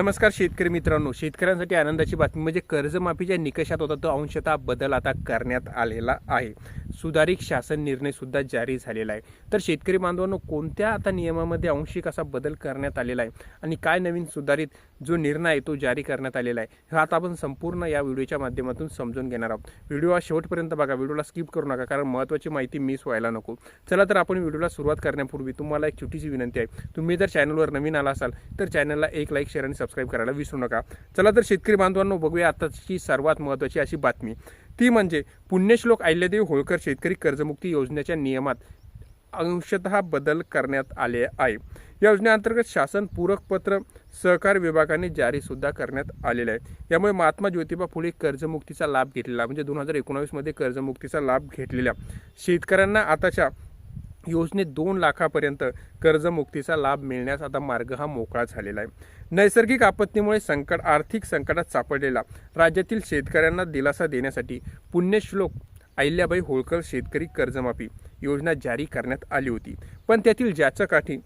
नमस्कार शेतकरी मित्रांनो, शेतकऱ्यांसाठी आनंदाची बातमी म्हणजे कर्जमाफीच्या निकषात होता तो अंशतः बदल आता करण्यात आलेला आहे. सुधारित शासन निर्णय सुद्धा जारी झालेला आहे. तर शेतकरी बांधवांनो, कोणत्या आता नियमामध्ये आंशिक असा बदल करण्यात आलेला आहे आणि काय नवीन सुधारित जो निर्णय आहे तो जारी करण्यात आलेला आहे, हे आता आपण संपूर्ण या व्हिडिओच्या माध्यमातून समजून घेणार आहोत. व्हिडिओ शेवटपर्यंत बघा, व्हिडिओला स्किप करू नका, कारण महत्त्वाची माहिती मिस व्हायला नको. चला तर आपण व्हिडिओला सुरुवात करण्यापूर्वी तुम्हाला एक छोटीशी विनंती आहे. तुम्ही जर चॅनलवर नवीन आला असाल तर चॅनलला एक लाईक, शेअर आणि सबस्क्राईब करायला विसरू नका. चला तर शेतकरी बांधवांनो, बघूया आताची सर्वात महत्त्वाची अशी बातमी. ती म्हणजे पुण्यश्लोक अहिल्यादेवी होळकर शेतकरी कर्जमुक्ती योजनेच्या नियमात अंशतः बदल करण्यात आले आहे. या योजनेअंतर्गत शासन पूरक पत्र सहकार विभागाने जारी सुद्धा करण्यात आलेले आहे. यामुळे महात्मा ज्योतिबा फुले कर्जमुक्तीचा लाभ घेतलेला, म्हणजे 2019 मध्ये कर्जमुक्तीचा लाभ घेतलेल्या शेतकऱ्यांना आताच्या योजनेत 2 लाखापर्यंत कर्जमुक्तीचा लाभ मिळण्यास आता मार्ग हा मोकळा झालेला आहे. नैसर्गिक आपत्तीमुळे आर्थिक संकटात सापडलेला राज्यातील शेतकऱ्यांना दिलासा देण्यासाठी पुण्यश्लोक अहिल्याबाई होळकर शेतकरी कर्जमाफी योजना जारी करण्यात आली होती. पण त्यातील जाचकाठी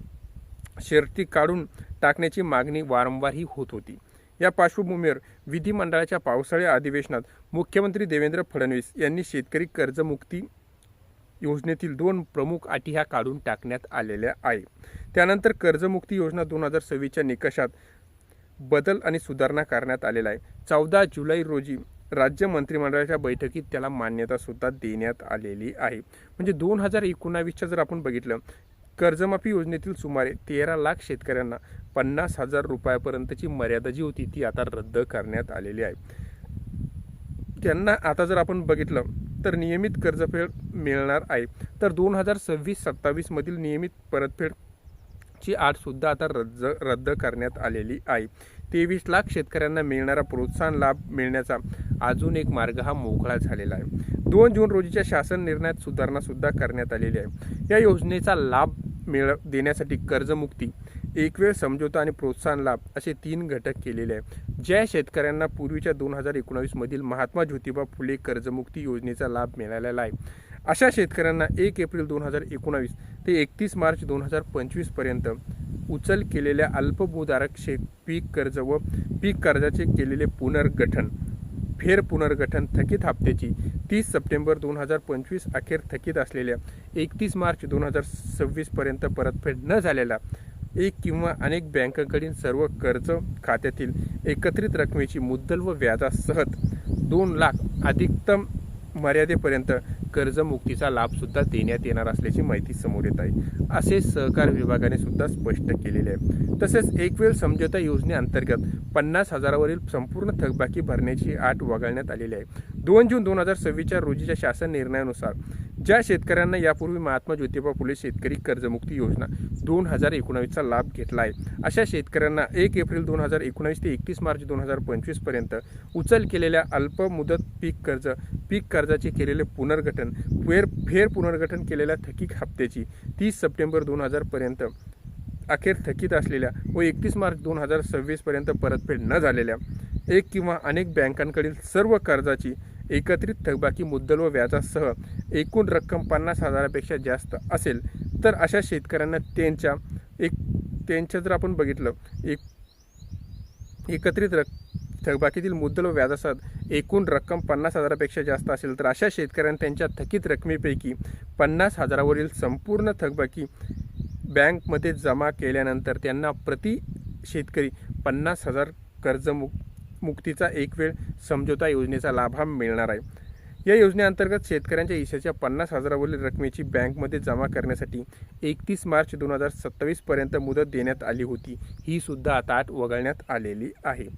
शर्ती काढून टाकण्याची मागणी वारंवारही होत होती. या पार्श्वभूमीवर विधिमंडळाच्या पावसाळी अधिवेशनात मुख्यमंत्री देवेंद्र फडणवीस यांनी शेतकरी कर्जमुक्ती योजनेतील 2 प्रमुख अटी ह्या काढून टाकण्यात आलेल्या आहे. त्यानंतर कर्जमुक्ती योजना 2026च्या निकषात बदल आणि सुधारणा करण्यात आलेला आहे. 14 जुलै रोजी राज्य मंत्रिमंडळाच्या बैठकीत त्याला मान्यता सुद्धा देण्यात आलेली आहे. म्हणजे 2019च्या जर आपण बघितलं, कर्जमाफी योजनेतील सुमारे 13 लाख शेतकऱ्यांना 50,000 रुपयापर्यंतची मर्यादा जी होती ती आता रद्द करण्यात आलेली आहे. त्यांना आता जर आपण बघितलं तर नियमित कर्जफेड मिळणार आहे. तर 2026-27 मधील नियमित परतफेडची अट सुद्धा आता रद्द करण्यात आलेली आहे. 23 लाख शेतकऱ्यांना मिळणारा प्रोत्साहन लाभ मिळण्याचा अजून एक मार्ग हा मोकळा झालेला आहे. 2 जून रोजीच्या शासन निर्णयात सुधारणा सुद्धा करण्यात आलेली आहे. या योजनेचा लाभ देण्यासाठी कर्जमुक्ती, एकवेळ समझोता आणि प्रोत्साहन लाभ असे 3 घटक केलेले आहे. ज्या शेतकऱ्यांना पूर्वीच्या 2019 मधील महात्मा ज्योतिबा फुले कर्जमुक्ती योजनेचा लाभ मिळालेला आहे, अशा शेतकऱ्यांना 1 एप्रिल 2019 ते 31 मार्च 2025 पर्यंत उचल केलेल्या अल्पभूधारक पीक कर्ज व पीक कर्जाचे केलेले पुनर्गठन थकीत हप्त्याची 30 सप्टेंबर 2025 अखेर थकीत असलेल्या 31 मार्च 2026 पर्यंत परतफेड न झालेला एक किंवा अनेक बँकांकडील सर्व कर्ज खात्यातील एकत्रित रकमेची मुद्दल व व्याजासहित 2 लाख अधिकतम मर्यादेपर्यंत कर्जमुक्तीचा लाभ सुद्धा देण्यात येणार असल्याची माहिती समोर येत आहे, असे सहकार विभागाने सुद्धा स्पष्ट केलेले आहे. तसेच एकवेळ समझोता योजनेअंतर्गत 50,000वरील संपूर्ण थकबाकी भरण्याची अट वगळण्यात आलेली आहे. 2 जून 2026 रोजीच्या शासन निर्णयानुसार ज्या शेतकऱ्यांना यापूर्वी महात्मा ज्योतिबा फुले शेतकरी कर्जमुक्ती योजना 2019चा लाभ घेतला आहे, अशा शेतकऱ्यांना 1 एप्रिल 2019 ते 31 मार्च 2025 पर्यंत उचल केलेल्या अल्पमुदत पीक कर्जाचे केलेले पुनर्गठन, फेर पुनर्गठन केलेल्या थकीत हप्त्याची 30 सप्टेंबर 2000 पर्यंत अखेर थकीत असलेल्या व 31 मार्च 2026 पर्यंत परतफेड न झालेल्या एक किंवा अनेक बँकांकडील सर्व कर्जाची एकत्रित थकबाकी मुद्दल व व्याजासह एकूण रक्कम 50,000पेक्षा जास्त असेल तर अशा शेतकऱ्यांना त्यांच्या जर आपण बघितलं एकत्रित थकबाकीतील मुद्दल व व्याजासह एकूण रक्कम 50,000पेक्षा जास्त असेल तर अशा शेतकऱ्यांना त्यांच्या थकीत रकमेपैकी 50,000वरील संपूर्ण थकबाकी बँकमध्ये जमा केल्यानंतर त्यांना प्रति शेतकरी 50,000 कर्जमुक्तीचा एकवेळ समझोता योजनेचा लाभ हा मिळणार आहे. या योजनेअंतर्गत शेतकऱ्यांच्या हिश्श्याच्या 50,000वरील रकमेची बँकमध्ये जमा करण्यासाठी 31 मार्च 2027 पर्यंत मुदत देण्यात आली होती. ही सुद्धा आता अट वगळण्यात आलेली आहे.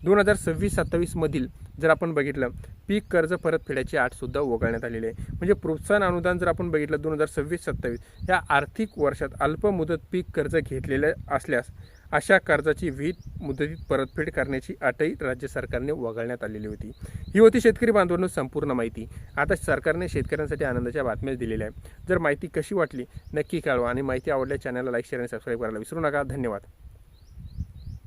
2026-27 मधील जर आपण बघितलं, पीक कर्ज परतफेडाची अट सुद्धा वगळण्यात आलेली आहे. म्हणजे प्रोत्साहन अनुदान जर आपण बघितलं 2026-27 या आर्थिक वर्षात अल्पमुदत पीक कर्ज घेतलेले असल्यास अशा कर्जाची विहित मुदतीत परतफेड करण्याची अटही राज्य सरकारने वगळण्यात आलेली होती. ही होती शेतकरी बांधवांनो संपूर्ण माहिती. आता सरकारने शेतकऱ्यांसाठी आनंदाच्या बातम्या दिलेल्या आहेत. जर माहिती कशी वाटली नक्की कळवा आणि माहिती आवडल्यास चॅनलला लाईक, शेअर आणि सबस्क्राईब करायला विसरू नका. धन्यवाद.